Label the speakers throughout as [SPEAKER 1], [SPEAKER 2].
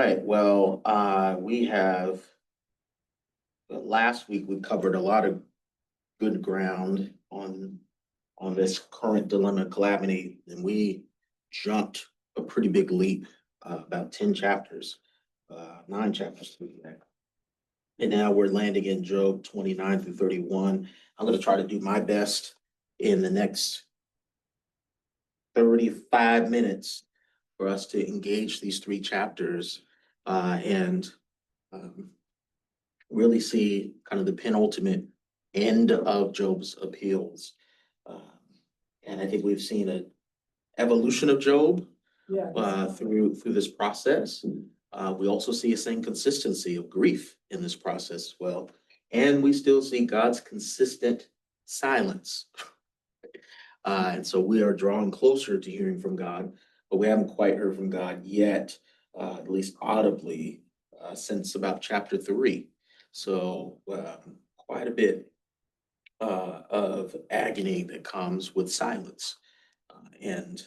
[SPEAKER 1] right, well, last week we covered a lot of good ground on this current dilemma calamity, and we jumped a pretty big leap, about 10 chapters, 9 chapters through that. And now we're landing in Job 29 through 31. I'm gonna try to do my best in the next 35 minutes for us to engage these 3 chapters, and um, really see kind of the penultimate end of Job's appeals. Um, and I think we've seen an evolution of Job, through this process. We also see a same consistency of grief in this process as well. And we still see God's consistent silence. And so we are drawing closer to hearing from God, but we haven't quite heard from God yet, at least audibly, since about chapter 3. So quite a bit of agony that comes with silence. And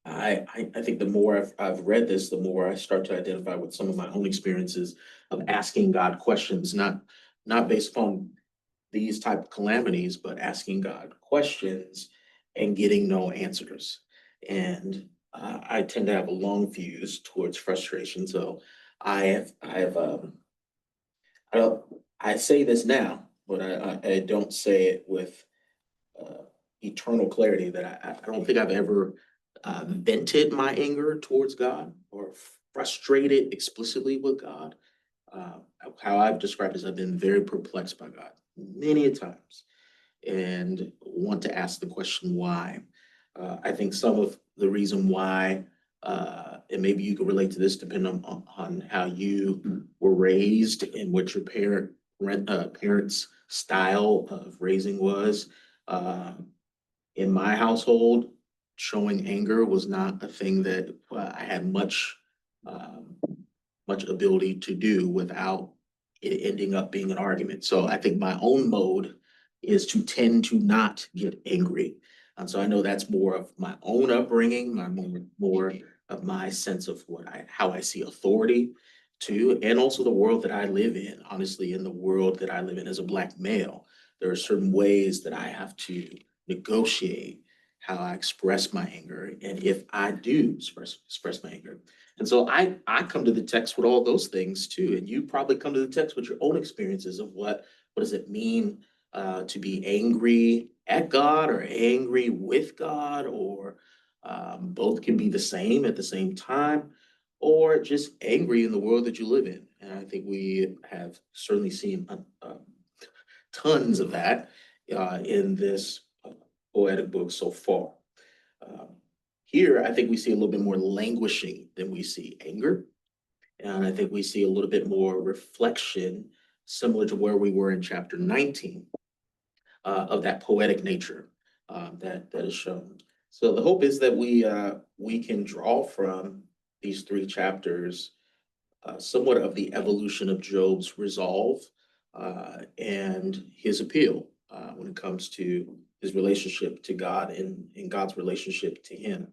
[SPEAKER 1] I think the more I've read this, the more I start to identify with some of my own experiences of asking God questions, not based upon these type of calamities, but asking God questions and getting no answers. And I tend to have a long fuse towards frustration. So I have I don't I say this now, but I don't say it with eternal clarity that I don't think I've ever vented my anger towards God or frustrated explicitly with God. Uh, how I've described is I've been very perplexed by God many a times and want to ask the question why. I think some of the reason why, and maybe you can relate to this depending on how you were raised and what your parents' style of raising was. Uh, in my household, showing anger was not a thing that I had um, much ability to do without it ending up being an argument. So I think my own mode is to tend to not get angry. And so I know that's more of my own upbringing, my more of my sense of how I see authority too, and also the world that I live in. Honestly, in the world that I live in as a Black male, there are certain ways that I have to negotiate how I express my anger, and if I do express my anger. And so I come to the text with all those things too, and you probably come to the text with your own experiences of what does it mean to be angry at God or angry with God, or both can be the same at the same time, or just angry in the world that you live in. And I think we have certainly seen tons of that in this poetic book so far. Um, Here, I think we see a little bit more languishing than we see anger. And I think we see a little bit more reflection, similar to where we were in chapter 19, of that poetic nature that is shown. So the hope is that we can draw from these 3 chapters somewhat of the evolution of Job's resolve and his appeal when it comes to his relationship to God and God's relationship to him.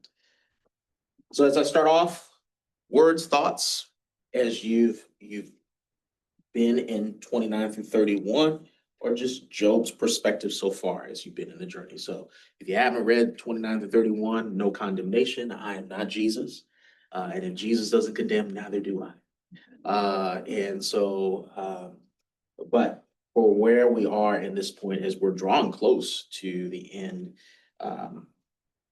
[SPEAKER 1] So as I start off, words, thoughts, as you've been in 29 through 31, or just Job's perspective so far as you've been in the journey. So if you haven't read 29 through 31, no condemnation. I am not Jesus. And if Jesus doesn't condemn, neither do I. But for where we are in this point, as we're drawing close to the end, um,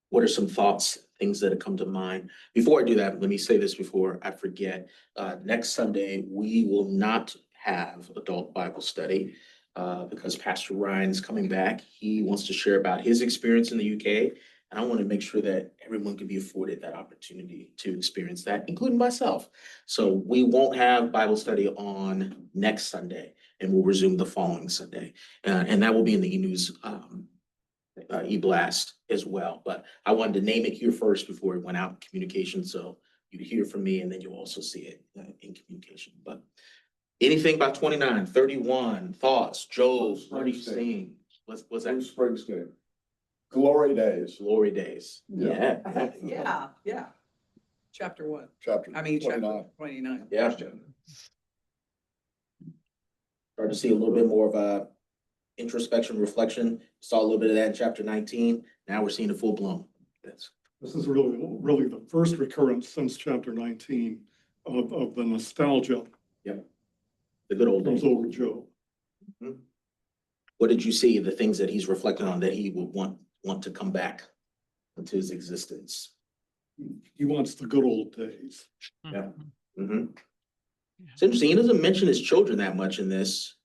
[SPEAKER 1] what are some thoughts, things that have come to mind? Before I do that, let me say this before I forget. Next Sunday, we will not have adult Bible study because Pastor Ryan's coming back. He wants to share about his experience in the UK. And I want to make sure that everyone can be afforded that opportunity to experience that, including myself. So we won't have Bible study on next Sunday, and we'll resume the following Sunday. And that will be in the e-news e-blast as well. But I wanted to name it here first before it went out in communication. So you hear from me and then you'll also see it in communication. But anything about 29, 31, thoughts, Joel, what are you seeing? What's that?
[SPEAKER 2] Springsteen. Glory days.
[SPEAKER 1] Glory days. Yeah.
[SPEAKER 3] Yeah.
[SPEAKER 2] Chapter what?
[SPEAKER 3] Chapter
[SPEAKER 2] Chapter
[SPEAKER 3] 29.
[SPEAKER 2] 29.
[SPEAKER 1] Yeah. Start to see a little bit more of a introspection, reflection. Saw a little bit of that in chapter 19. Now we're seeing it full blown. Yes.
[SPEAKER 4] This is really the first recurrence since chapter 19 of the nostalgia
[SPEAKER 1] Yep. The good old
[SPEAKER 4] comes
[SPEAKER 1] days.
[SPEAKER 4] over Job.
[SPEAKER 1] What did you see? The things that he's reflecting on that he would want to come back into his existence.
[SPEAKER 4] He wants the good old days.
[SPEAKER 1] Yeah. Mm-hmm. It's interesting. He doesn't mention his children that much in this.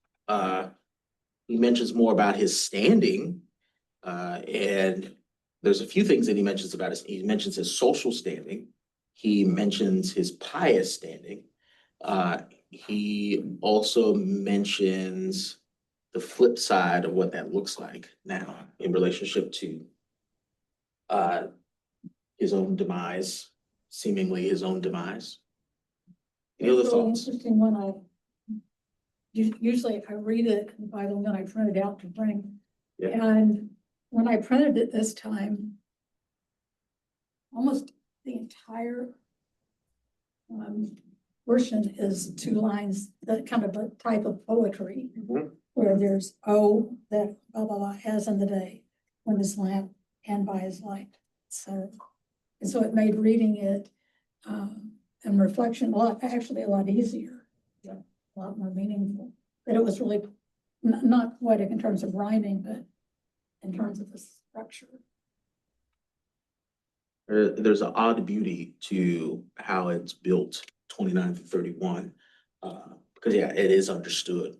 [SPEAKER 1] He mentions more about his standing, and there's a few things that he mentions about his. He mentions his social standing. He mentions his pious standing. He also mentions the flip side of what that looks like now in relationship to his own demise, seemingly his own demise. Any other
[SPEAKER 5] It's really
[SPEAKER 1] thoughts?
[SPEAKER 5] interesting when usually I read it and by then I print it out to bring.
[SPEAKER 1] Yeah.
[SPEAKER 5] And when I printed it this time, almost the entire portion is 2 lines, that kind of a type of poetry
[SPEAKER 1] Mhm.
[SPEAKER 5] where there's, oh, that blah, blah, blah, as in the day, when his lamp and by his light. So, and so it made reading it and reflection actually a lot easier.
[SPEAKER 1] Yeah.
[SPEAKER 5] A lot more meaningful. That it was really not poetic in terms of rhyming, but in terms of the structure.
[SPEAKER 1] There's an odd beauty to how it's built, 29 to 31, because yeah, it is understood.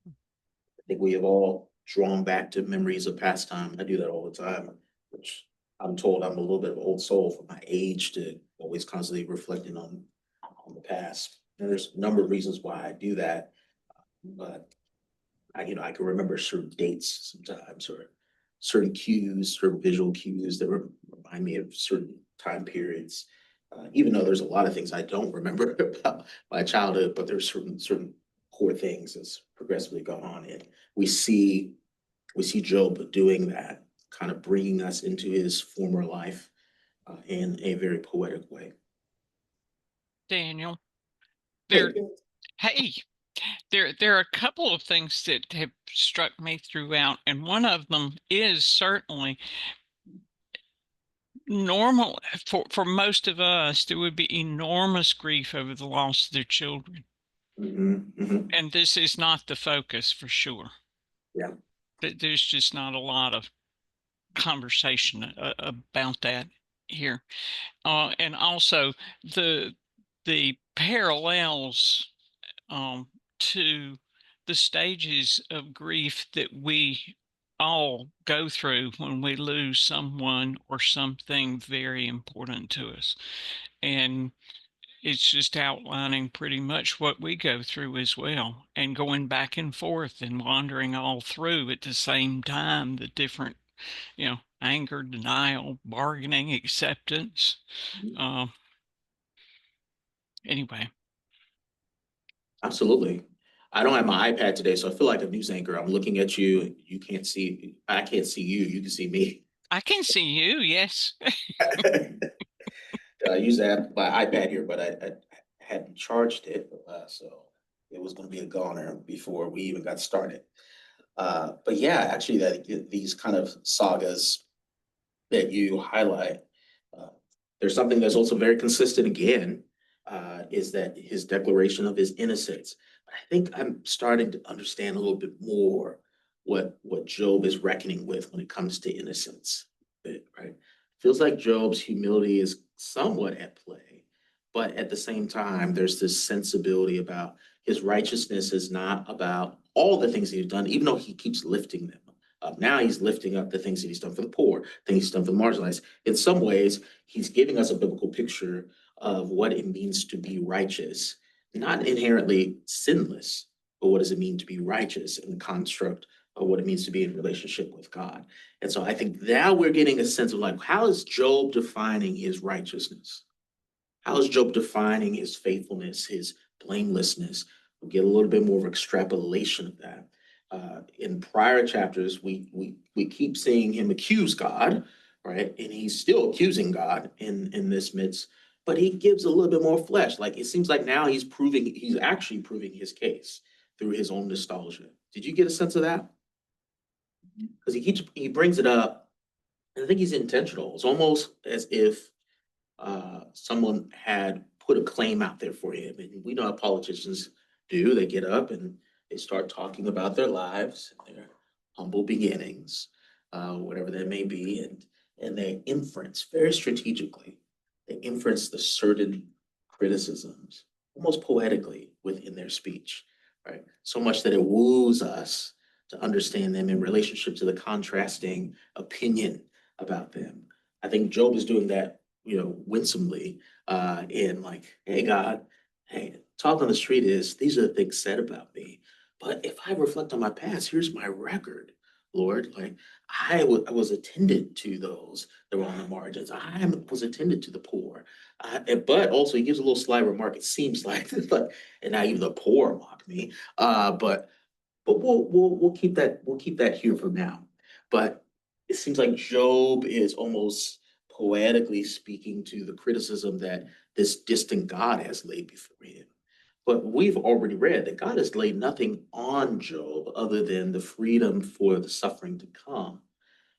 [SPEAKER 1] I think we have all drawn back to memories of past time. I do that all the time, which I'm told I'm a little bit of an old soul for my age to always constantly reflecting on the past. And there's a number of reasons why I do that, but I can remember certain dates sometimes, or certain cues, certain visual cues that remind me of certain time periods. Even though there's a lot of things I don't remember about my childhood, but there's certain core things that's progressively gone on. And we see Job doing that, kind of bringing us into his former life in a very poetic way.
[SPEAKER 6] Daniel,
[SPEAKER 1] Hey,
[SPEAKER 6] hey, there are a couple of things that have struck me throughout, and one of them is certainly normal for most of us. There would be enormous grief over the loss of their children, and this is not the focus for sure.
[SPEAKER 1] Yeah.
[SPEAKER 6] There's just not a lot of conversation about that here, and also the parallels to the stages of grief that we all go through when we lose someone or something very important to us. And it's just outlining pretty much what we go through as well, and going back and forth and wandering all through at the same time, the different, anger, denial, bargaining, acceptance. Anyway.
[SPEAKER 1] Absolutely. I don't have my iPad today, so I feel like a news anchor. I'm looking at you. You can't see, I can't see you. You can see me.
[SPEAKER 6] I can see you, yes.
[SPEAKER 1] I use that my iPad here, but I hadn't charged it, so it was going to be a goner before we even got started. But yeah, actually, these kind of sagas that you highlight, there's something that's also very consistent again, is that his declaration of his innocence. I think I'm starting to understand a little bit more what Job is reckoning with when it comes to innocence, right? Feels like Job's humility is somewhat at play, but at the same time, there's this sensibility about his righteousness is not about all the things that he's done, even though he keeps lifting them up. Now he's lifting up the things that he's done for the poor, things he's done for the marginalized. In some ways, he's giving us a biblical picture of what it means to be righteous, not inherently sinless, but what does it mean to be righteous in the construct of what it means to be in relationship with God. And so I think now we're getting a sense of like, how is Job defining his righteousness? How is Job defining his faithfulness, his blamelessness? We'll get a little bit more of extrapolation of that. In prior chapters, we keep seeing him accuse God, right? And he's still accusing God in this midst. but he gives a little bit more flesh. Like it seems like now he's actually proving his case through his own nostalgia. Did you get a sense of that? Because he brings it up, and I think he's intentional. It's almost as if someone had put a claim out there for him. And we know how politicians do. They get up and they start talking about their lives, their humble beginnings, whatever that may be, and they inference very strategically. They inference the certain criticisms almost poetically within their speech, right? So much that it woos us to understand them in relationship to the contrasting opinion about them. I think Job is doing that, winsomely, in like, hey, God, hey, talk on the street is, these are the things said about me. But if I reflect on my past, here's my record, Lord. Like, I was attended to those that were on the margins. I was attended to the poor. But also, he gives a little sly remark. It seems like, and now even the poor mock me. But we'll keep that here for now. But it seems like Job is almost poetically speaking to the criticism that this distant God has laid before him. But we've already read that God has laid nothing on Job other than the freedom for the suffering to come.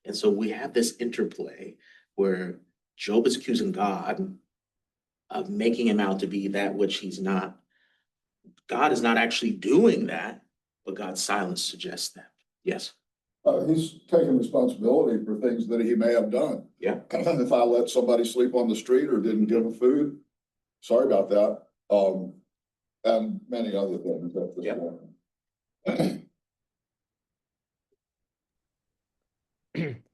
[SPEAKER 1] And so we have this interplay where Job is accusing God of making him out to be that which he's not. God is not actually doing that, but God's silence suggests that. Yes.
[SPEAKER 2] He's taking responsibility for things that he may have done.
[SPEAKER 1] Yeah.
[SPEAKER 2] If I let somebody sleep on the street or didn't give them food, sorry about that. And many other things at this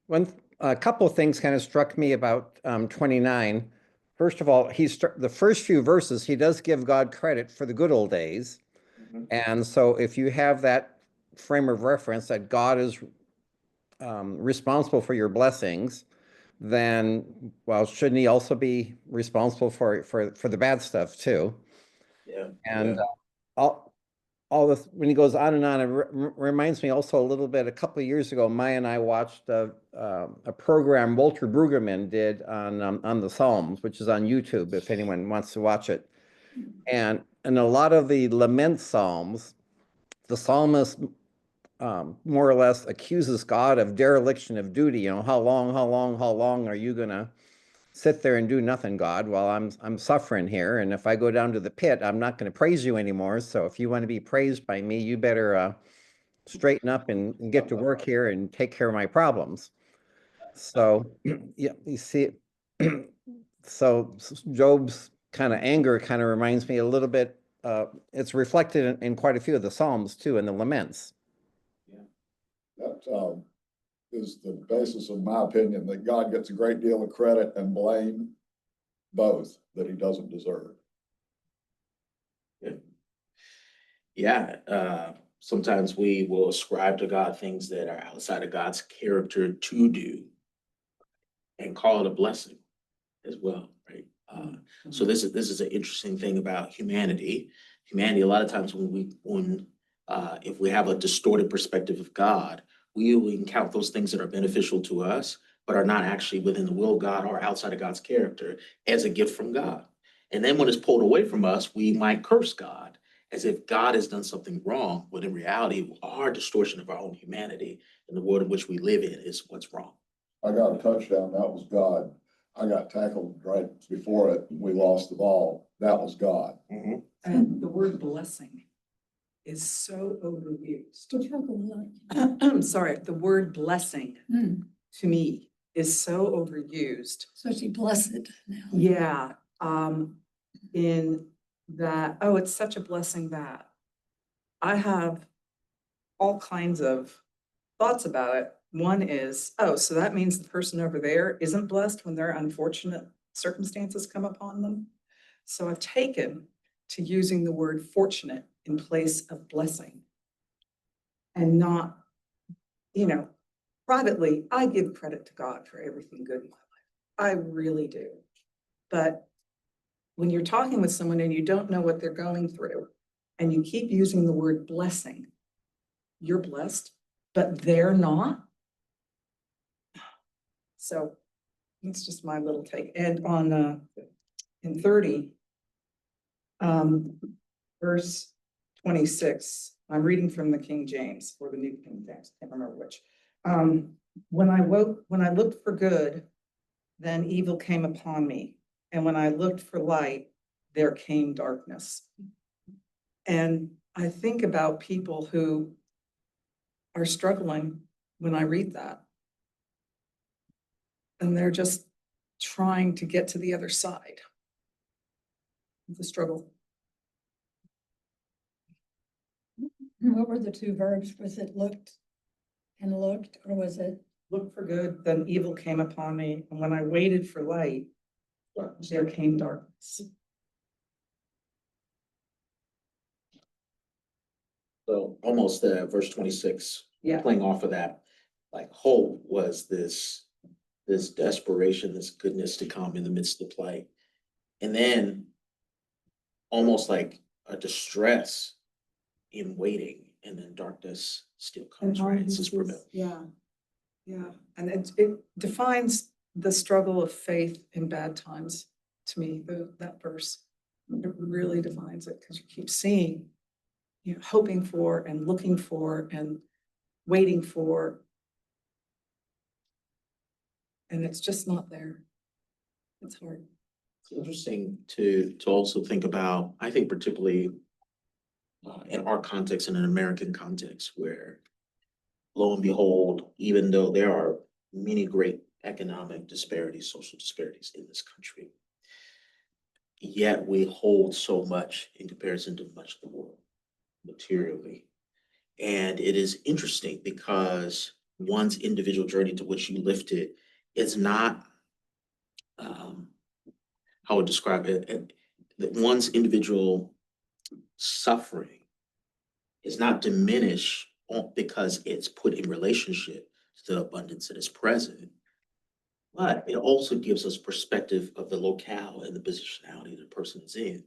[SPEAKER 2] point.
[SPEAKER 3] A couple of things kind of struck me about 29. First of all, the first few verses, he does give God credit for the good old days.
[SPEAKER 1] Mm-hmm.
[SPEAKER 3] And so if you have that frame of reference that God is responsible for your blessings, then, well, shouldn't he also be responsible for the bad stuff too?
[SPEAKER 1] Yeah.
[SPEAKER 3] And all this, when he goes on and on, it reminds me also a little bit, a couple of years ago, Maya and I watched a program Walter Brueggemann did on the Psalms, which is on YouTube if anyone wants to watch it. And in a lot of the lament Psalms, the psalmist more or less accuses God of dereliction of duty. How long are you gonna sit there and do nothing, God, while I'm suffering here? And if I go down to the pit, I'm not going to praise you anymore. So if you want to be praised by me, you better straighten up and get to work here and take care of my problems. So yeah, you see, so Job's kind of anger kind of reminds me a little bit. It's reflected in quite a few of the Psalms too, in the laments.
[SPEAKER 2] That is the basis of my opinion, that God gets a great deal of credit and blame, both, that he doesn't deserve.
[SPEAKER 1] Yeah. Sometimes we will ascribe to God things that are outside of God's character to do and call it a blessing as well, right? So this is an interesting thing about humanity. Humanity, a lot of times if we have a distorted perspective of God, we will count those things that are beneficial to us, but are not actually within the will of God or outside of God's character as a gift from God. And then when it's pulled away from us, we might curse God as if God has done something wrong, when in reality, our distortion of our own humanity and the world in which we live in is what's wrong.
[SPEAKER 2] I got a touchdown, that was God. I got tackled right before it, we lost the ball. That was God.
[SPEAKER 1] Mm-hmm.
[SPEAKER 7] And the word blessing is so overused.
[SPEAKER 5] Which one would you like?
[SPEAKER 7] I'm sorry, the word blessing
[SPEAKER 5] Hmm.
[SPEAKER 7] to me is so overused.
[SPEAKER 5] So she blessed now.
[SPEAKER 7] Yeah, in that, oh, it's such a blessing that I have all kinds of thoughts about it. One is, oh, so that means the person over there isn't blessed when their unfortunate circumstances come upon them. So I've taken to using the word fortunate in place of blessing. And not, privately, I give credit to God for everything good in my life. I really do. But when you're talking with someone and you don't know what they're going through, and you keep using the word blessing, you're blessed, but they're not. So it's just my little take. And in 30, verse 26, I'm reading from the King James or the New King James, can't remember which. When I looked for good, then evil came upon me. And when I looked for light, there came darkness. And I think about people who are struggling when I read that. And they're just trying to get to the other side of the struggle.
[SPEAKER 5] What were the two verbs? Was it looked and looked, or was it?
[SPEAKER 7] Look for good, then evil came upon me. And when I waited for light, there came darkness.
[SPEAKER 1] So almost verse 26,
[SPEAKER 7] Yeah.
[SPEAKER 1] playing off of that, like hope was this desperation, this goodness to come in the midst of plight. And then almost like a distress in waiting, and then darkness still comes, right? It's just prevail.
[SPEAKER 7] Yeah. Yeah. And it defines the struggle of faith in bad times to me, that verse. It really defines it because you keep seeing, hoping for and looking for and waiting for. And it's just not there. It's hard.
[SPEAKER 1] It's interesting to also think about, I think particularly in our context, in an American context, where lo and behold, even though there are many great economic disparities, social disparities in this country, yet we hold so much in comparison to much of the world materially. And it is interesting because one's individual journey to which you lifted is not, how I would describe it, that one's individual suffering is not diminished because it's put in relationship to the abundance that is present, but it also gives us perspective of the locale and the positionality the person is in.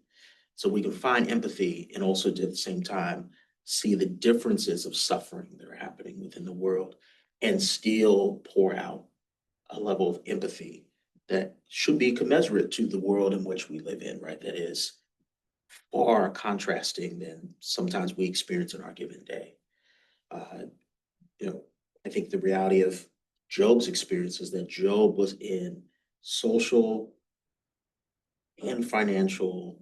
[SPEAKER 1] So we can find empathy and also at the same time see the differences of suffering that are happening within the world and still pour out a level of empathy that should be commensurate to the world in which we live in, right? That is far contrasting than sometimes we experience in our given day. I think the reality of Job's experience is that Job was in social and financial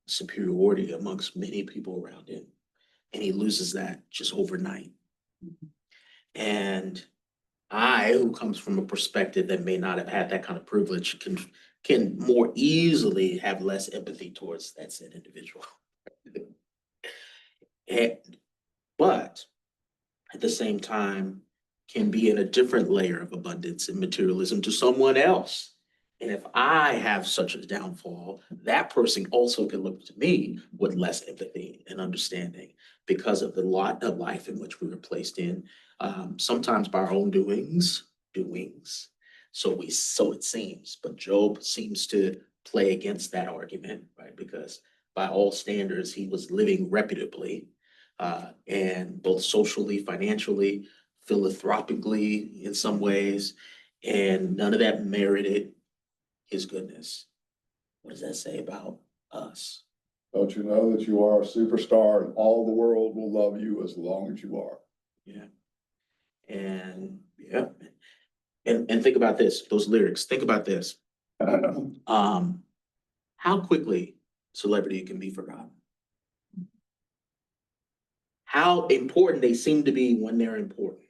[SPEAKER 1] superiority amongst many people around him, and he loses that just overnight. And I, who comes from a perspective that may not have had that kind of privilege, can more easily have less empathy towards that said individual. But at the same time, can be in a different layer of abundance and materialism to someone else. And if I have such a downfall, that person also can look to me with less empathy and understanding because of the lot of life in which we were placed in, sometimes by our own doings. So it seems, but Job seems to play against that argument, right? Because by all standards, he was living reputably, and both socially, financially, philanthropically in some ways, and none of that merited his goodness. What does that say about us?
[SPEAKER 2] Don't you know that you are a superstar and all the world will love you as long as you are?
[SPEAKER 1] Yeah. And yeah. And think about this, those lyrics, think about this. How quickly celebrity can be forgotten. How important they seem to be when they're important.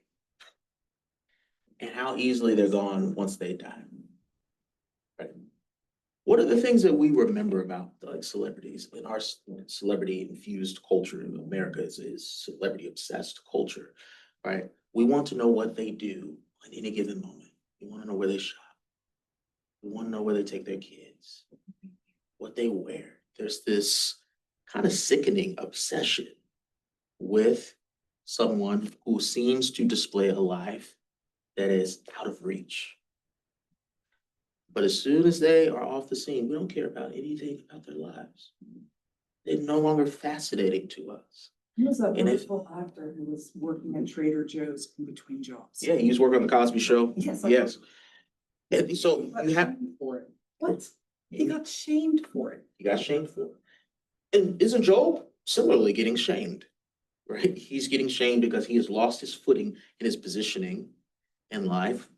[SPEAKER 1] And how easily they're gone once they die. Right? What are the things that we remember about like celebrities in our celebrity infused culture in America is celebrity obsessed culture, right? We want to know what they do at any given moment. We want to know where they shop. We want to know where they take their kids, what they wear. There's this kind of sickening obsession with someone who seems to display a life that is out of reach. But as soon as they are off the scene, we don't care about anything about their lives. They're no longer fascinating to us.
[SPEAKER 7] He was that
[SPEAKER 1] And
[SPEAKER 7] wonderful actor who was working at Trader Joe's in between jobs.
[SPEAKER 1] Yeah, he was working on the Cosby Show.
[SPEAKER 7] Yes.
[SPEAKER 1] Yes. And so you have,
[SPEAKER 7] For it. What? He got shamed for it.
[SPEAKER 1] He got shamed for it. And isn't Job similarly getting shamed? Right? He's getting shamed because he has lost his footing in his positioning in life,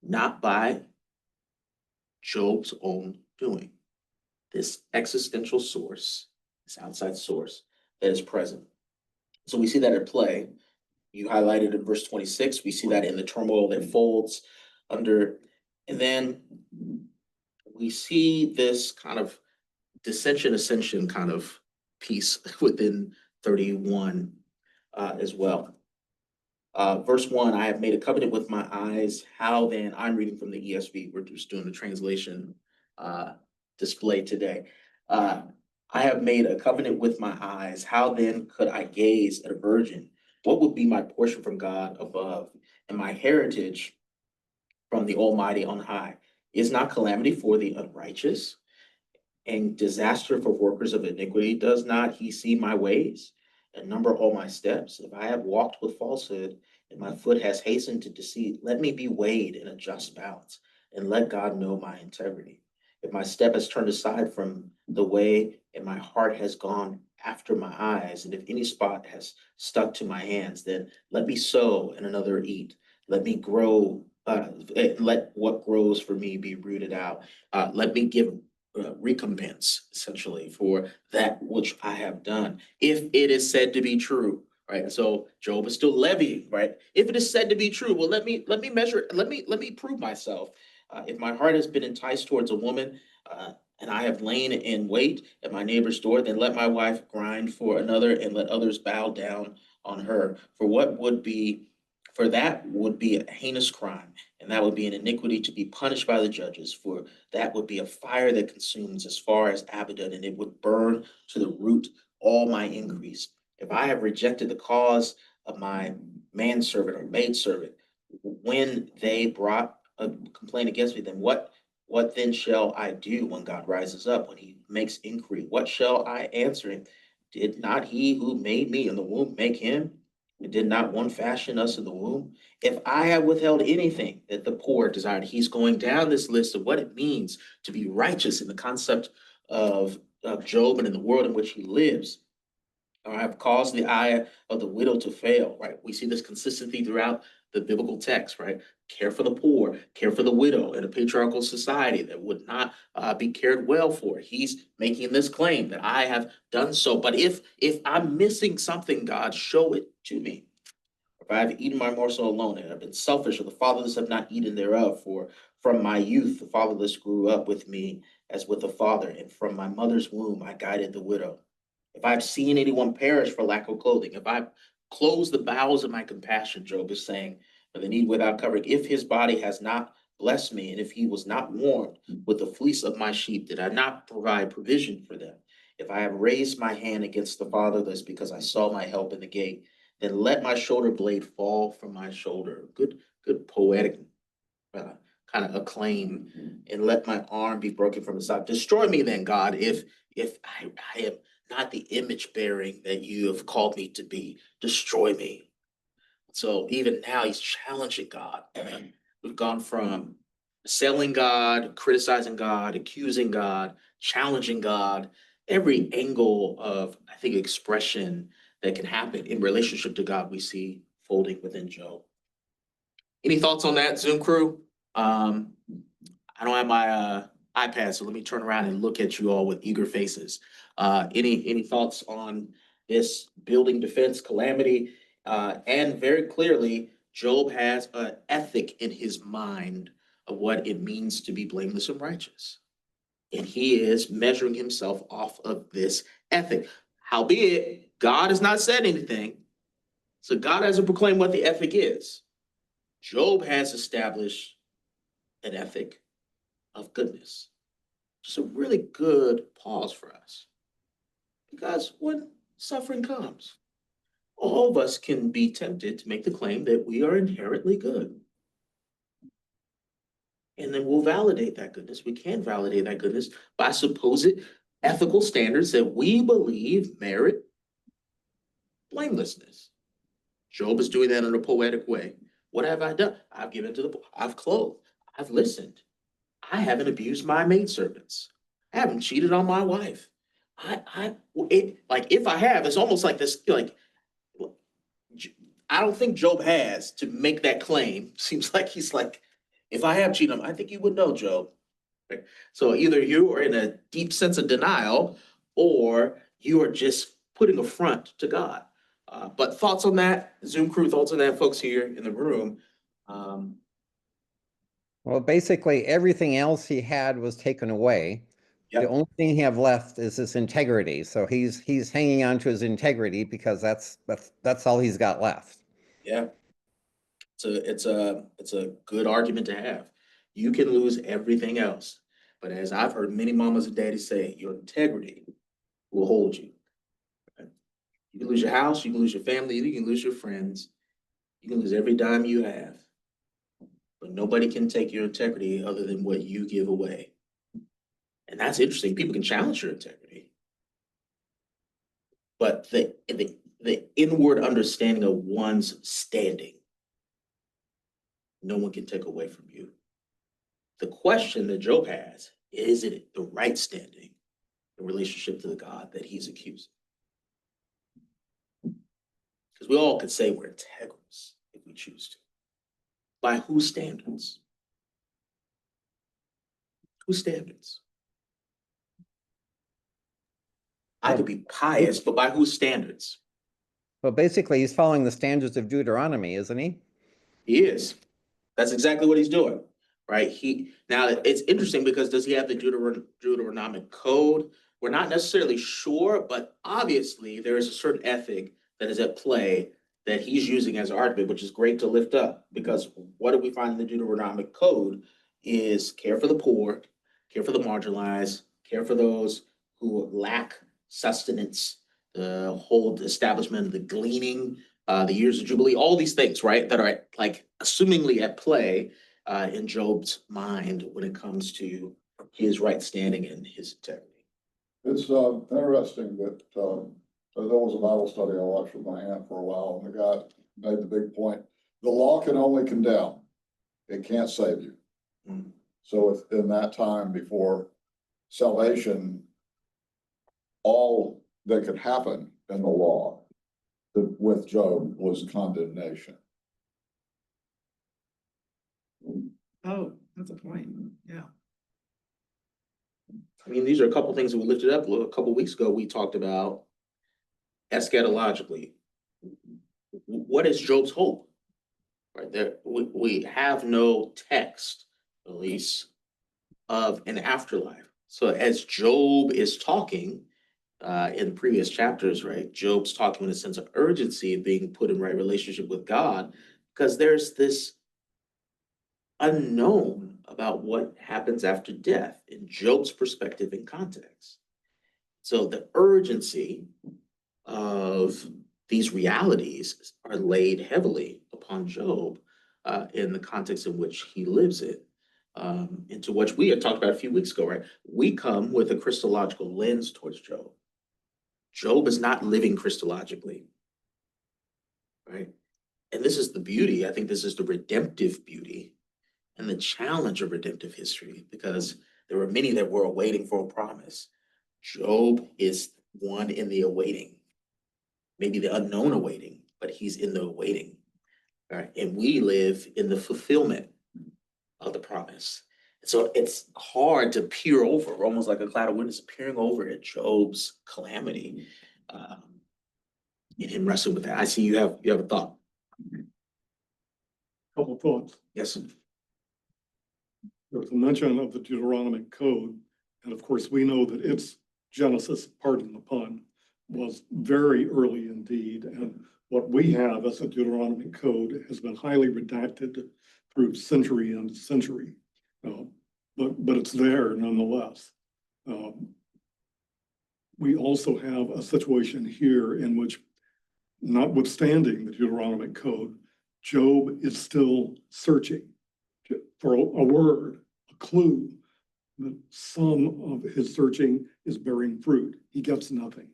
[SPEAKER 1] not by Job's own doing. This existential source, this outside source that is present. So we see that at play. You highlighted in verse 26, we see that in the turmoil that folds under, and then we see this kind of dissension, ascension kind of piece within 31 as well. Verse 1, I have made a covenant with my eyes. How then, I'm reading from the ESV, we're just doing the translation display today. I have made a covenant with my eyes. How then could I gaze at a virgin? What would be my portion from God above, and my heritage from the Almighty on high? Is not calamity for the unrighteous and disaster for workers of iniquity? Does not he see my ways and number all my steps? If I have walked with falsehood and my foot has hastened to deceit, let me be weighed in a just balance and let God know my integrity. If my step has turned aside from the way and my heart has gone after my eyes, and if any spot has stuck to my hands, then let me sow and another eat. Let me grow, let what grows for me be rooted out. Let me give recompense essentially for that which I have done, if it is said to be true. Right. So Job is still levying, right? If it is said to be true, well, let me measure, let me prove myself. If my heart has been enticed towards a woman, and I have lain in wait at my neighbor's door, then let my wife grind for another and let others bow down on her. For that would be a heinous crime, and that would be an iniquity to be punished by the judges. For that would be a fire that consumes as far as Abaddon, and it would burn to the root all my increase. If I have rejected the cause of my manservant or maidservant, when they brought a complaint against me, then what then shall I do when God rises up, when he makes inquiry? What shall I answer him? Did not he who made me in the womb make him? And did not one fashion us in the womb? If I have withheld anything that the poor desired, he's going down this list of what it means to be righteous in the concept of Job and in the world in which he lives. Or I have caused the eye of the widow to fail, right? We see this consistency throughout the biblical text, right? Care for the poor, care for the widow in a patriarchal society that would not be cared well for. He's making this claim that I have done so. But if I'm missing something, God, show it to me. If I have eaten my morsel alone and have been selfish, or the fatherless have not eaten thereof, for from my youth the fatherless grew up with me as with a father, and from my mother's womb I guided the widow. If I've seen anyone perish for lack of clothing, if I've closed the bowels of my compassion, Job is saying, for the need without covering, if his body has not blessed me, and if he was not warmed with the fleece of my sheep, did I not provide provision for them? If I have raised my hand against the fatherless because I saw my help in the gate, then let my shoulder blade fall from my shoulder. Good poetic kind of acclaim, and let my arm be broken from the side. Destroy me then, God, if I am not the image bearing that you have called me to be. Destroy me. So even now he's challenging God. We've gone from selling God, criticizing God, accusing God, challenging God, every angle of, I think, expression that can happen in relationship to God, we see folding within Job. Any thoughts on that, Zoom crew? I don't have my iPad, so let me turn around and look at you all with eager faces. Any thoughts on this building defense calamity? And very clearly, Job has an ethic in his mind of what it means to be blameless and righteous. And he is measuring himself off of this ethic. Howbeit, God has not said anything. So God hasn't proclaimed what the ethic is. Job has established an ethic of goodness. Just a really good pause for us. Because when suffering comes, all of us can be tempted to make the claim that we are inherently good. And then we'll validate that goodness. We can validate that goodness by supposed ethical standards that we believe merit blamelessness. Job is doing that in a poetic way. What have I done? I've given to the poor. I've clothed. I've listened. I haven't abused my maidservants. I haven't cheated on my wife. Like, if I have, it's almost like this, like, I don't think Job has to make that claim. Seems like he's like, if I have cheated, I think you would know, Job. Right? So either you are in a deep sense of denial, or you are just putting a front to God. But thoughts on that, Zoom crew, thoughts on that, folks here in the room.
[SPEAKER 3] Well, basically, everything else he had was taken away. The
[SPEAKER 1] Yep.
[SPEAKER 3] only thing he have left is his integrity. So he's hanging on to his integrity because that's all he's got left.
[SPEAKER 1] Yeah, it's a good argument to have. You can lose everything else, but as I've heard many mamas and daddies say, your integrity will hold you. You can lose your house, you can lose your family, you can lose your friends, you can lose every dime you have, but nobody can take your integrity other than what you give away. And that's interesting. People can challenge your integrity, but the inward understanding of one's standing, no one can take away from you. The question that Job has is it the right standing in relationship to the God that he's accusing? Because we all could say we're integrous if we choose to. By whose standards? Whose standards? I could be pious, but by whose standards?
[SPEAKER 3] But basically, he's following the standards of Deuteronomy, isn't he?
[SPEAKER 1] He is. That's exactly what he's doing, right? Now it's interesting because does he have the Deuteronomic code? We're not necessarily sure, but obviously there is a certain ethic that is at play that he's using as an argument, which is great to lift up because what do we find in the Deuteronomic code is care for the poor, care for the marginalized, care for those who lack sustenance, the whole establishment of the gleaning, the years of Jubilee, all these things, right, that are like assumingly at play in Job's mind when it comes to his right standing and his integrity.
[SPEAKER 2] It's interesting that there was a Bible study I watched with my aunt for a while, and the guy made the big point: the law can only condemn; it can't save you.
[SPEAKER 1] Mm.
[SPEAKER 2] So if in that time before salvation, all that could happen in the law with Job was condemnation.
[SPEAKER 7] Oh, that's a point. Yeah.
[SPEAKER 1] I mean, these are a couple things that we lifted up a couple weeks ago. We talked about eschatologically. What is Job's hope? Right there, we have no text, at least, of an afterlife. So as Job is talking in previous chapters, right, Job's talking in a sense of urgency of being put in right relationship with God because there's this unknown about what happens after death in Job's perspective and context. So the urgency of these realities are laid heavily upon Job in the context in which he lives it. Into which we had talked about a few weeks ago, right? We come with a Christological lens towards Job. Job is not living Christologically, right? And this is the beauty. I think this is the redemptive beauty and the challenge of redemptive history, because there were many that were awaiting for a promise. Job is one in the awaiting, maybe the unknown awaiting, but he's in the awaiting. Right? And we live in the fulfillment of the promise. So it's hard to peer over, almost like a cloud of witness peering over at Job's calamity, and him wrestling with that. I see you have a thought.
[SPEAKER 4] Couple of thoughts.
[SPEAKER 1] Yes.
[SPEAKER 4] There was a mention of the Deuteronomic Code, and of course, we know that its genesis, pardon the pun, was very early indeed, and what we have as a Deuteronomic Code has been highly redacted through century and century, but it's there nonetheless. We also have a situation here in which, notwithstanding the Deuteronomic Code, Job is still searching for a word, a clue, that some of his searching is bearing fruit. He gets nothing.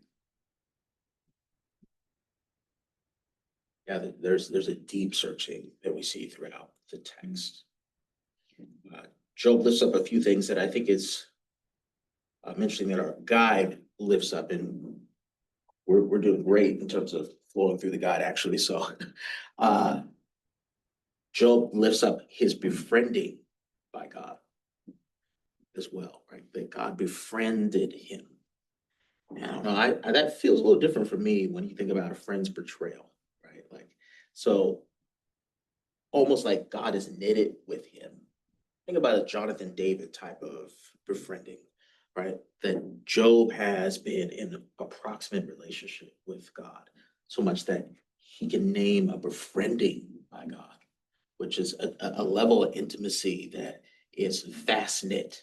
[SPEAKER 1] Yeah, there's a deep searching that we see throughout the text. Job lifts up a few things that I think is mentioning that our guide lifts up, and we're doing great in terms of flowing through the guide, actually. So Job lifts up his befriending by God as well, right? That God befriended him. And I don't know, that feels a little different for me when you think about a friend's betrayal, right? Like, so almost like God is knitted with him. Think about a Jonathan David type of befriending, right? That Job has been in an approximate relationship with God, so much that he can name a befriending by God, which is a level of intimacy that is fast knit.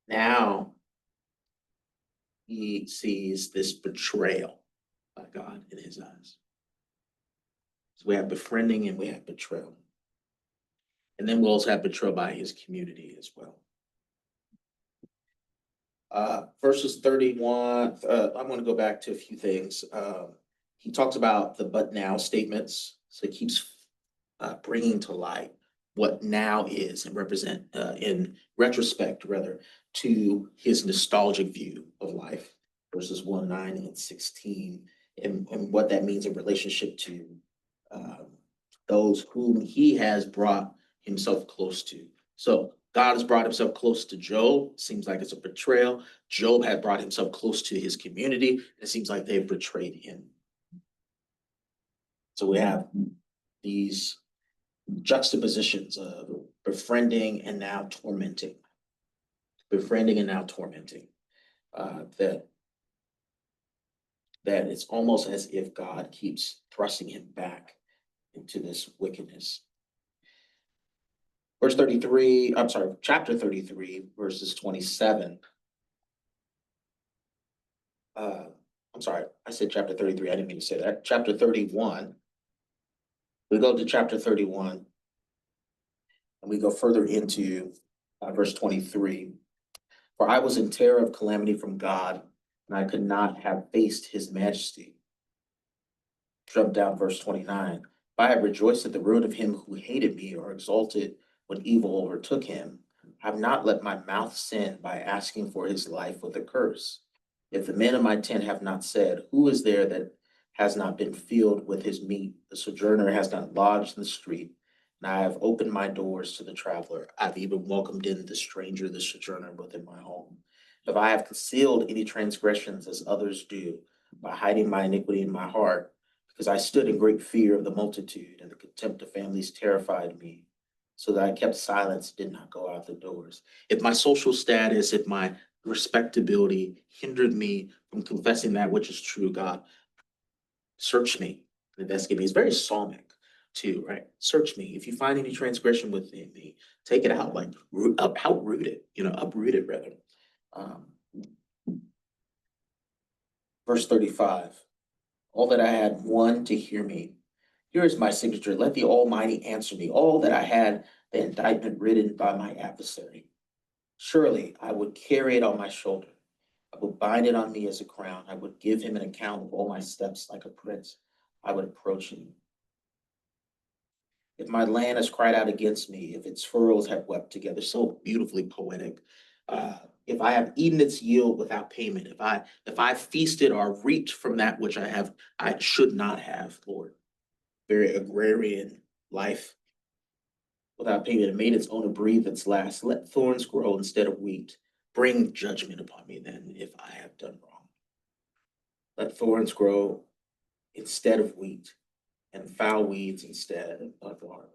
[SPEAKER 1] Now he sees this betrayal by God in his eyes. So we have befriending and we have betrayal. And then we'll also have betrayal by his community as well. Verses 31, I'm going to go back to a few things. He talks about the but now statements. So he keeps bringing to light what now is and represent in retrospect, rather, to his nostalgic view of life, verses 1, 9, and 16, and what that means in relationship to those whom he has brought himself close to. So God has brought himself close to Job. Seems like it's a betrayal. Job had brought himself close to his community. It seems like they've betrayed him. So we have these juxtapositions of befriending and now tormenting. Befriending and now tormenting. That it's almost as if God keeps thrusting him back into this wickedness. Chapter 33, verses 27. I'm sorry, I said chapter 33. I didn't mean to say that. Chapter 31. We go to chapter 31, and we go further into verse 23. For I was in terror of calamity from God, and I could not have faced his majesty. Jump down verse 29. If I have rejoiced at the ruin of him who hated me, or exulted when evil overtook him, I have not let my mouth sin by asking for his life with a curse. If the men of my tent have not said, who is there that has not been filled with his meat? The sojourner has not lodged in the street, and I have opened my doors to the traveler. I've even welcomed in the stranger, the sojourner within my home. If I have concealed any transgressions as others do, by hiding my iniquity in my heart, because I stood in great fear of the multitude, and the contempt of families terrified me, so that I kept silence, did not go out the doors. If my social status, if my respectability hindered me from confessing that which is true, God, search me, investigate me. It's very psalmic too, right? Search me. If you find any transgression within me, take it out, like uproot it, uproot it rather. Verse 35, all that I had one to hear me. Here is my signature. Let the Almighty answer me. All that I had, the indictment written by my adversary. Surely I would carry it on my shoulder. I would bind it on me as a crown. I would give him an account of all my steps like a prince. I would approach him. If my land has cried out against me, if its furrows have wept together, so beautifully poetic. If I have eaten its yield without payment, if I feasted or reaped from that which I should not have, Lord. Very agrarian life without payment, and made its owner breathe its last. Let thorns grow instead of wheat. Bring judgment upon me then if I have done wrong. Let thorns grow instead of wheat, and foul weeds instead of water.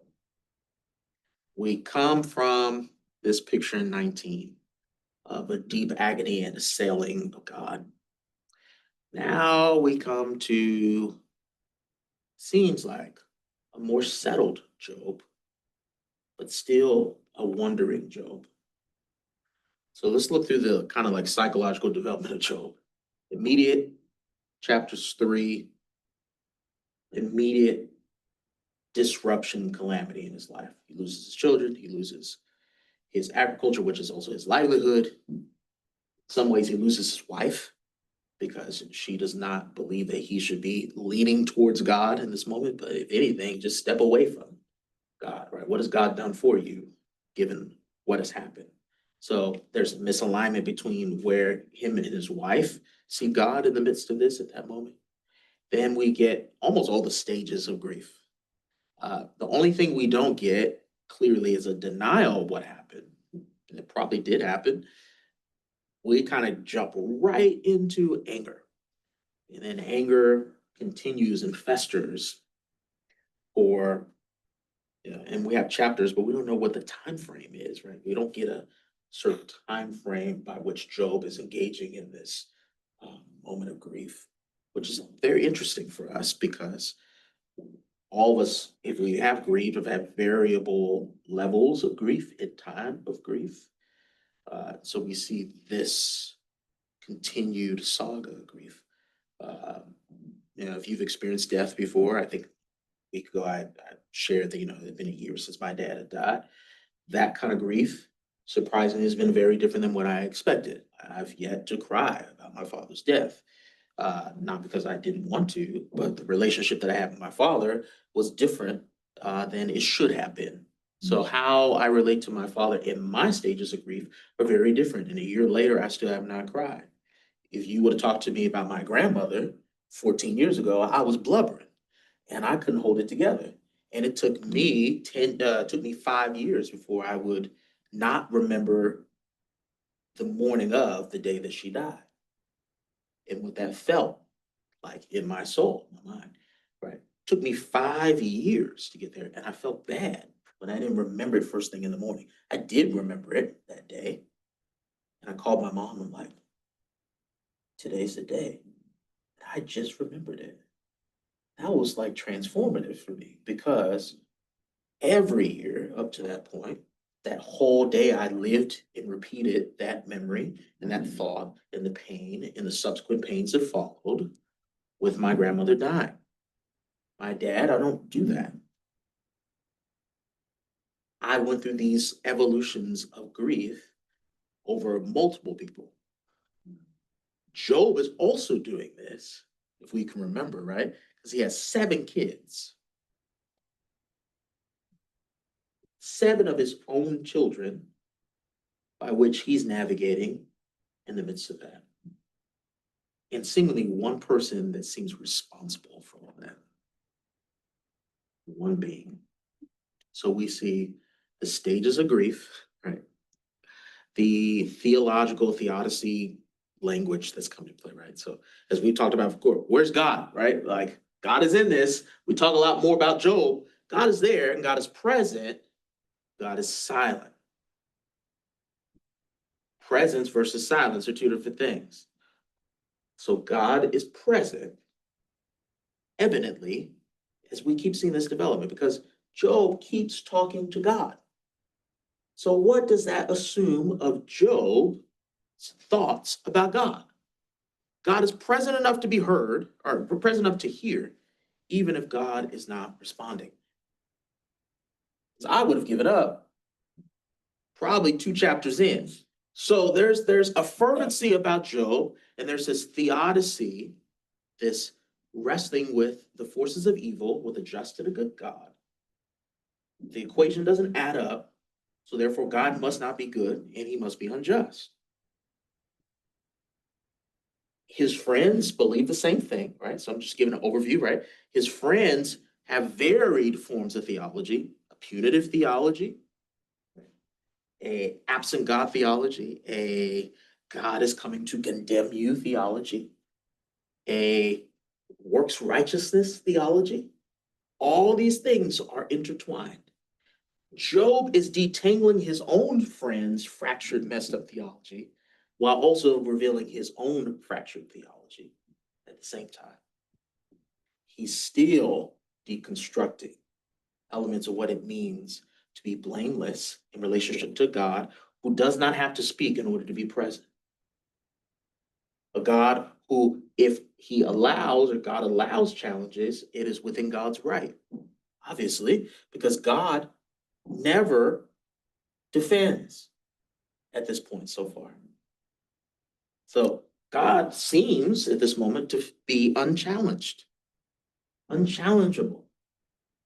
[SPEAKER 1] We come from this picture in 19 of a deep agony and assailing of God. Now we come to, seems like, a more settled Job, but still a wandering Job. So let's look through the kind of like psychological development of Job. Immediate, chapters 3, immediate disruption, calamity in his life. He loses his children, he loses his agriculture, which is also his livelihood. In some ways, he loses his wife because she does not believe that he should be leaning towards God in this moment. But if anything, just step away from God, right? What has God done for you, given what has happened? So there's a misalignment between where him and his wife see God in the midst of this at that moment. Then we get almost all the stages of grief. The only thing we don't get clearly is a denial of what happened. And it probably did happen. We kind of jump right into anger. And then anger continues and festers for, and we have chapters, but we don't know what the time frame is, right? We don't get a certain time frame by which Job is engaging in this moment of grief, which is very interesting for us because all of us, if we have grief, have had variable levels of grief in time of grief. So we see this continued saga of grief. If you've experienced death before, I think a week ago I shared that, it had been a year since my dad had died. That kind of grief, surprisingly, has been very different than what I expected. I've yet to cry about my father's death. Not because I didn't want to, but the relationship that I have with my father was different than it should have been. So how I relate to my father in my stages of grief are very different. And a year later, I still have not cried. If you would have talked to me about my grandmother 14 years ago, I was blubbering and I couldn't hold it together. And it took me 5 years before I would not remember the morning of the day that she died and what that felt like in my soul, my mind, right? Took me 5 years to get there, and I felt bad when I didn't remember it first thing in the morning. I did remember it that day, and I called my mom. I'm like, today's the day. I just remembered it. That was like transformative for me because every year up to that point, that whole day I lived and repeated that memory and that thought and the pain and the subsequent pains that followed with my grandmother dying. My dad, I don't do that. I went through these evolutions of grief over multiple people. Job is also doing this, if we can remember, right? Because he has 7 kids. 7 of his own children by which he's navigating in the midst of that. And seemingly one person that seems responsible for all that. One being. So we see the stages of grief, right? The theological theodicy language that's come to play, right? So as we talked about before, where's God, right? Like God is in this. We talk a lot more about Job. God is there and God is present. God is silent. Presence versus silence are 2 different things. So God is present evidently as we keep seeing this development because Job keeps talking to God. So what does that assume of Job's thoughts about God? God is present enough to be heard or present enough to hear, even if God is not responding. I would have given up probably 2 chapters in. So there's a fervency about Job, and there's this theodicy, this wrestling with the forces of evil with a just and a good God. The equation doesn't add up, so therefore God must not be good and he must be unjust. His friends believe the same thing, right? So I'm just giving an overview, right? His friends have varied forms of theology, a punitive theology, a absent God theology, a God is coming to condemn you theology, a works righteousness theology. All these things are intertwined. Job is detangling his own friends' fractured, messed up theology, while also revealing his own fractured theology at the same time. He's still deconstructing elements of what it means to be blameless in relationship to God, who does not have to speak in order to be present. A God who, if he allows or God allows challenges, it is within God's right. Obviously, because God never defends at this point so far. So God seems at this moment to be unchallenged, unchallengeable.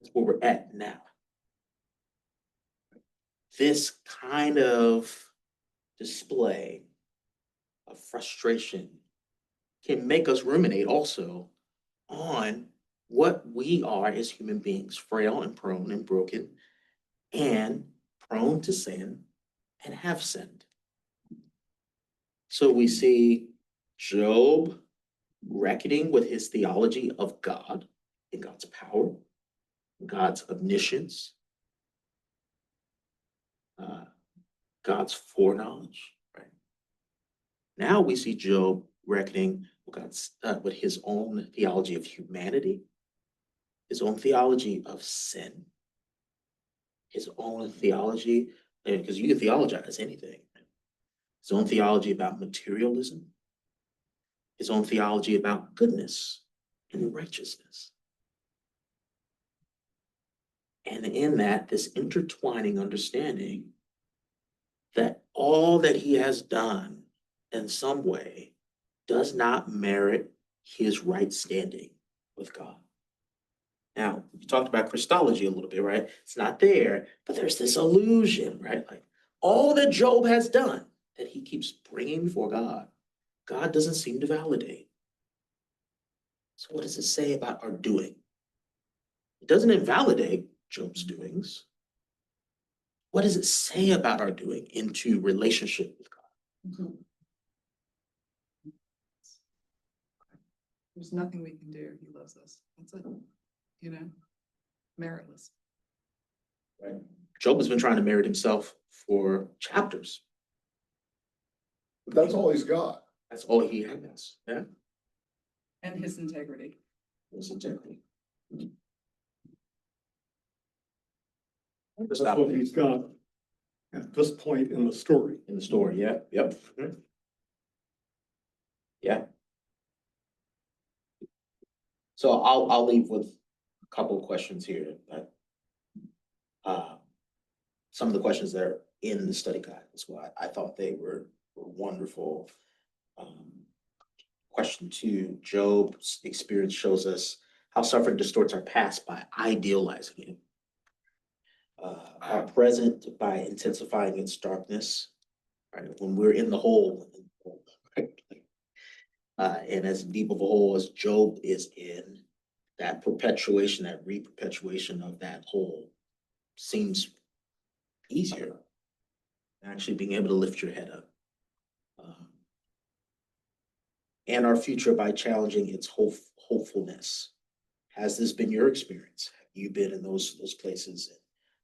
[SPEAKER 1] That's where we're at now. This kind of display of frustration can make us ruminate also on what we are as human beings, frail and prone and broken, and prone to sin and have sinned. So we see Job reckoning with his theology of God and God's power, God's omniscience, God's foreknowledge. Right now, we see Job reckoning with with his own theology of humanity, his own theology of sin, his own theology, because you can theologize anything. His own theology about materialism, his own theology about goodness and righteousness. And in that, this intertwining understanding that all that he has done in some way does not merit his right standing with God. Now, we talked about Christology a little bit, right? It's not there, but there's this illusion, right? Like all that Job has done that he keeps bringing before God, God doesn't seem to validate. So what does it say about our doing? It doesn't invalidate Job's doings. What does it say about our doing into relationship with God?
[SPEAKER 7] There's nothing we can do. He loves us. That's it. You know, meritless.
[SPEAKER 1] Right? Job has been trying to merit himself for chapters.
[SPEAKER 2] But that's all he's got.
[SPEAKER 1] That's all he has. Yeah.
[SPEAKER 7] And his integrity.
[SPEAKER 1] His integrity.
[SPEAKER 4] That's what he's got at this point in the story.
[SPEAKER 1] In the story, yeah, yep. Yeah. So I'll leave with a couple of questions here. Some of the questions that are in the study guide as well. I thought they were wonderful. Question 2, Job's experience shows us how suffering distorts our past by idealizing it. Our present by intensifying its darkness, right? When we're in the hole, right? And as deep of a hole as Job is in, that perpetuation, that re-perpetuation of that hole seems easier than actually being able to lift your head up. And our future by challenging its hopefulness. Has this been your experience? Have you been in those places?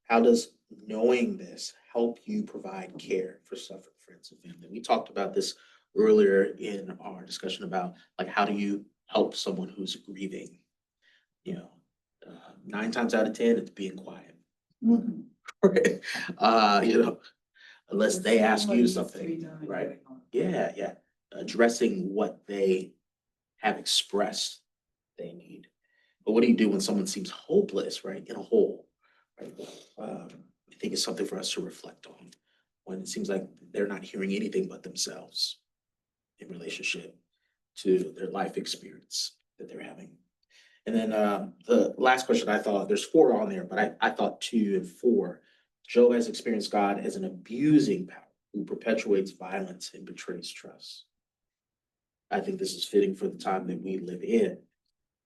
[SPEAKER 1] How does knowing this help you provide care for suffering friends and family? We talked about this earlier in our discussion about like how do you help someone who's grieving? 9 times out of 10, it's being quiet. Right? Unless they ask you something, right? Yeah. Addressing what they have expressed they need. But what do you do when someone seems hopeless, right? In a hole, right? I think it's something for us to reflect on when it seems like they're not hearing anything but themselves in relationship to their life experience that they're having. And then the last question I thought, there's 4 on there, but I thought 2 and 4, Job has experienced God as an abusing power who perpetuates violence and betrays trust. I think this is fitting for the time that we live in.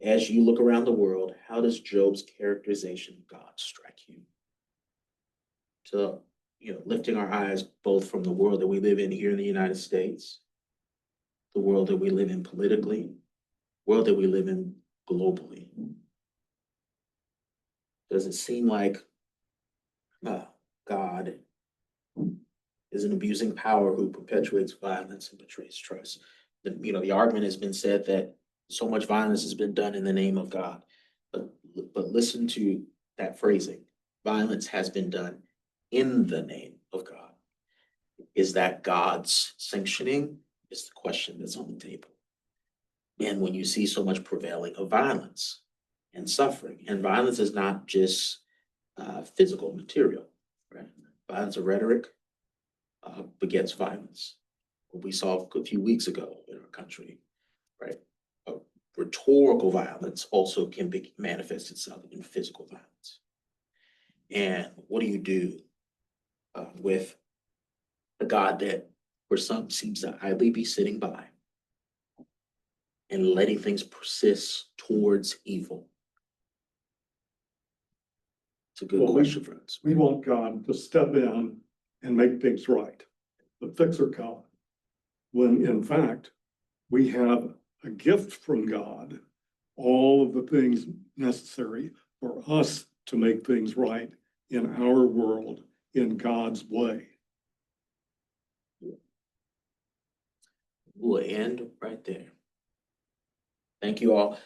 [SPEAKER 1] As you look around the world, how does Job's characterization of God strike you? So, lifting our eyes both from the world that we live in here in the United States, the world that we live in politically, world that we live in globally. Does it seem like God is an abusing power who perpetuates violence and betrays trust? The argument has been said that so much violence has been done in the name of God. But listen to that phrasing. Violence has been done in the name of God. Is that God's sanctioning? Is the question that's on the table. And when you see so much prevailing of violence and suffering, and violence is not just physical, material, right? Violence of rhetoric begets violence. What we saw a few weeks ago in our country, right? Rhetorical violence also can manifest itself in physical violence. And what do you do with a God that where some seems to idly be sitting by and letting things persist towards evil? It's a good
[SPEAKER 4] Well,
[SPEAKER 1] question, friends.
[SPEAKER 4] We want God to step in and make things right, the fixer God. When in fact, we have a gift from God, all of the things necessary for us to make things right in our world, in God's way.
[SPEAKER 1] We'll end right there. Thank you all.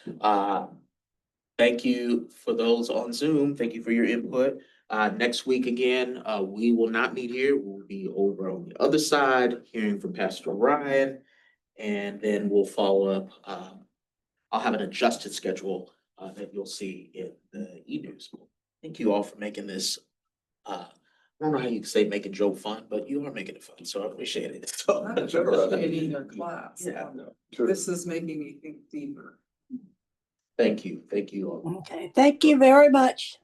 [SPEAKER 1] Thank you for those on Zoom. Thank you for your input. Next week again, we will not meet here. We'll be over on the other side, hearing from Pastor Ryan. And then we'll follow up. I'll have an adjusted schedule that you'll see in the e-news. Thank you all for making this. I don't know how you can say making Joe fun, but you are making it fun, so I appreciate it. So-
[SPEAKER 7] I'm appreciating your class.
[SPEAKER 1] Yeah.
[SPEAKER 7] This is making me think deeper.
[SPEAKER 1] Thank you all.
[SPEAKER 8] Okay, thank you very much.